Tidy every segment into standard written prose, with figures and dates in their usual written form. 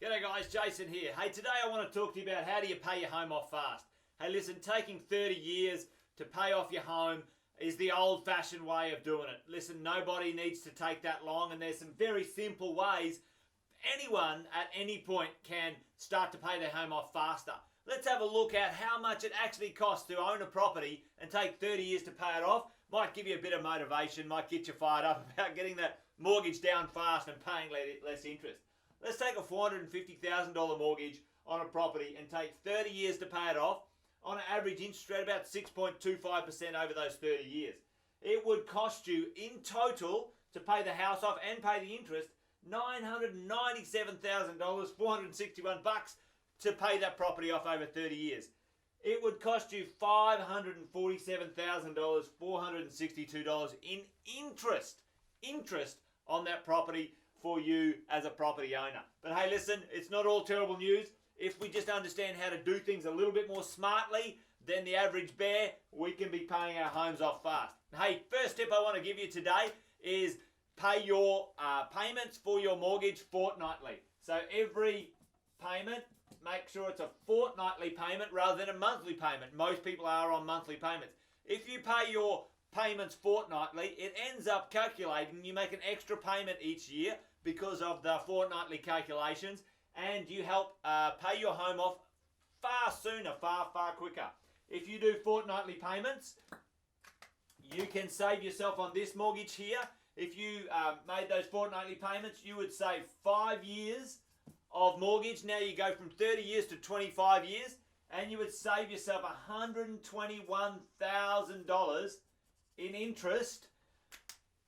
G'day guys, Jason here. Hey, today I want to talk to you about how do you pay your home off fast. Hey listen, taking 30 years to pay off your home is the old-fashioned way of doing it. Listen, nobody needs to take that long, and there's some very simple ways anyone at any point can start to pay their home off faster. Let's have a look at how much it actually costs to own a property and take 30 years to pay it off. Might give you a bit of motivation, might get you fired up about getting that mortgage down fast and paying less interest. Let's take a $450,000 mortgage on a property and take 30 years to pay it off. On an average interest rate about 6.25% over those 30 years. It would cost you in total to pay the house off and pay the interest $997,000, 461 bucks to pay that property off over 30 years. It would cost you $547,000, $462 in interest on that property for you as a property owner. But hey, listen, it's not all terrible news. If we just understand how to do things a little bit more smartly than the average bear, we can be paying our homes off fast. Hey, first tip I want to give you today is pay your payments for your mortgage fortnightly. So every payment, make sure it's a fortnightly payment rather than a monthly payment. Most people are on monthly payments. If you pay your payments fortnightly, it ends up calculating, you make an extra payment each year because of the fortnightly calculations, and you help pay your home off far sooner, far quicker. If you do fortnightly payments, you can save yourself on this mortgage here. If you made those fortnightly payments, you would save 5 years of mortgage. Now you go from 30 years to 25 years, and you would save yourself $121,000 in interest.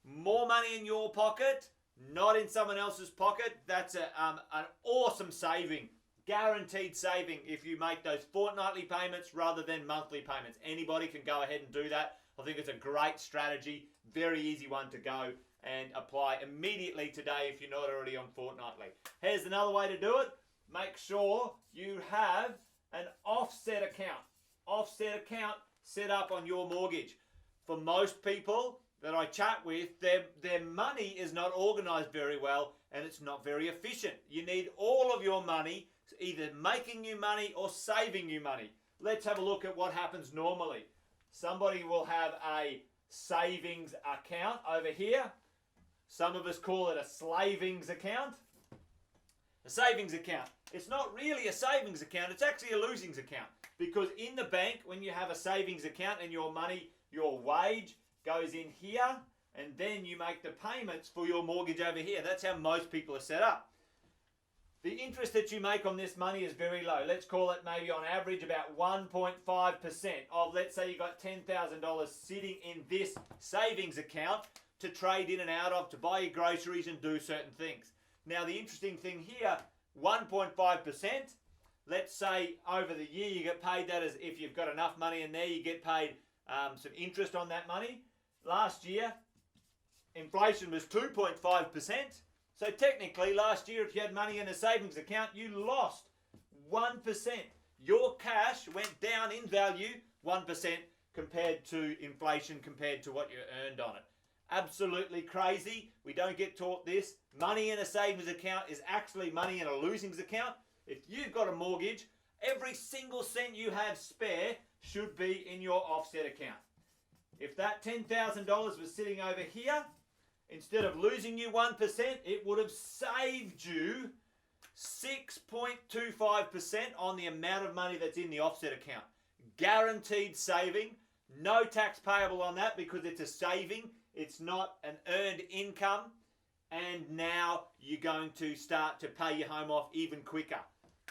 More money in your pocket, not in someone else's pocket. That's an awesome saving, guaranteed saving if you make those fortnightly payments rather than monthly payments. Anybody can go ahead and do that. I think it's a great strategy, very easy one to go and apply immediately today if you're not already on fortnightly. Here's another way to do it. Make sure you have an offset account. Offset account set up on your mortgage. For most people that I chat with, their money is not organized very well and it's not very efficient. You need all of your money either making you money or saving you money. Let's have a look at what happens normally. Somebody will have a savings account over here. Some of us call it a slavings account. A savings account. It's not really a savings account, it's actually a losings account. Because in the bank, when you have a savings account and your money, your wage goes in here, and then you make the payments for your mortgage over here. That's how most people are set up. The interest that you make on this money is very low. Let's call it maybe on average about 1.5% of, let's say you got $10,000 sitting in this savings account to trade in and out of, to buy your groceries and do certain things. Now the interesting thing here, 1.5%, let's say over the year you get paid that, as if you've got enough money in there, you get paid some interest on that money. Last year, inflation was 2.5%. So technically, last year, if you had money in a savings account, you lost 1%. Your cash went down in value 1% compared to inflation, compared to what you earned on it. Absolutely crazy. We don't get taught this. Money in a savings account is actually money in a losings account. If you've got a mortgage, every single cent you have spare should be in your offset account. If that $10,000 was sitting over here, instead of losing you 1%, it would have saved you 6.25% on the amount of money that's in the offset account. Guaranteed saving, no tax payable on that because it's a saving, it's not an earned income, and now you're going to start to pay your home off even quicker.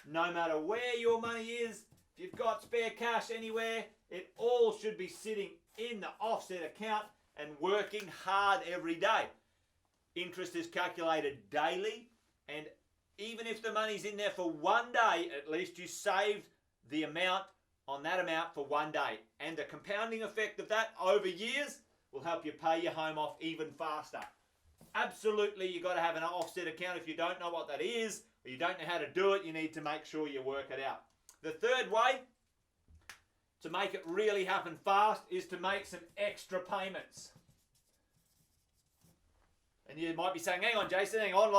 No matter where your money is, if you've got spare cash anywhere, it all should be sitting in the offset account and working hard every day. Interest is calculated daily, and even if the money's in there for 1 day, at least you saved the amount on that amount for 1 day. And the compounding effect of that over years will help you pay your home off even faster. Absolutely, you've got to have an offset account. If you don't know what that is, or you don't know how to do it, you need to make sure you work it out. The third way to make it really happen fast is to make some extra payments. And you might be saying, hang on, Jason, hang on,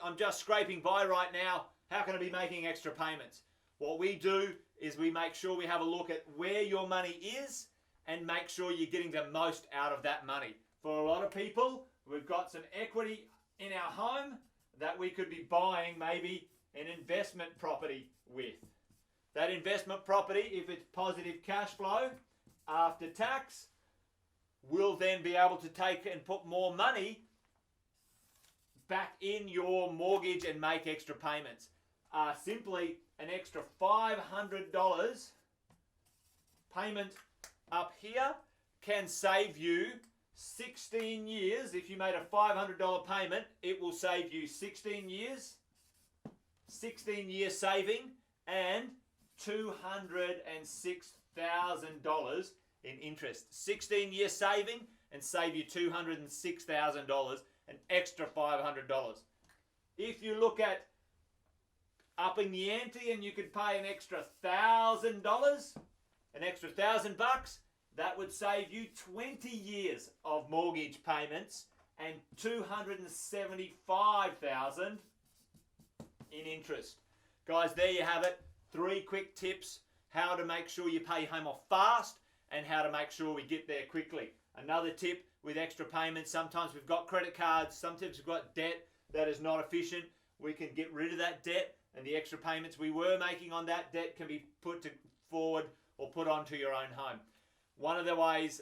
I'm just scraping by right now. how can I be making extra payments? What we do is we make sure we have a look at where your money is and make sure you're getting the most out of that money. For a lot of people, we've got some equity in our home that we could be buying maybe an investment property with. That investment property, if it's positive cash flow after tax, will then be able to take and put more money back in your mortgage and make extra payments. Simply an extra $500 payment up here can save you 16 years. If you made a $500 payment, it will save you 16 years, 16-year saving, and $206,000 in interest. 16-year saving and save you $206,000, an extra $500. If you look at upping the ante and you could pay an extra $1,000, an extra $1,000, that would save you 20 years of mortgage payments and $275,000 in interest. Guys, there you have it. 3 quick tips how to make sure you pay home off fast and how to make sure we get there quickly. Another tip with extra payments, sometimes we've got credit cards, sometimes we've got debt that is not efficient. We can get rid of that debt, and the extra payments we were making on that debt can be put forward or put onto your own home. One of the ways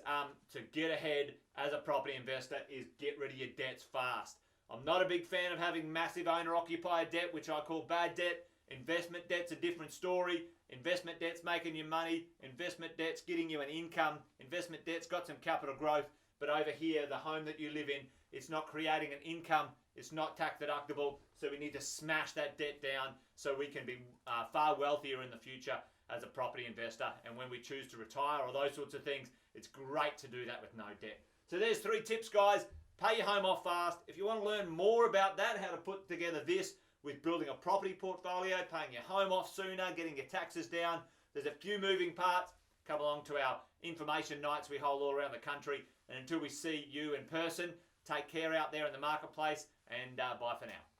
to get ahead as a property investor is get rid of your debts fast. I'm not a big fan of having massive owner-occupier debt, which I call bad debt. Investment debt's a different story. Investment debt's making you money. Investment debt's getting you an income. Investment debt's got some capital growth. But over here, the home that you live in, it's not creating an income. It's not tax deductible. So we need to smash that debt down so we can be far wealthier in the future as a property investor. And when we choose to retire or those sorts of things, it's great to do that with no debt. So there's 3 tips, guys. Pay your home off fast. If you want to learn more about that, how to put together this with building a property portfolio, paying your home off sooner, getting your taxes down, there's a few moving parts. Come along to our information nights we hold all around the country. And until we see you in person, take care out there in the marketplace, and bye for now.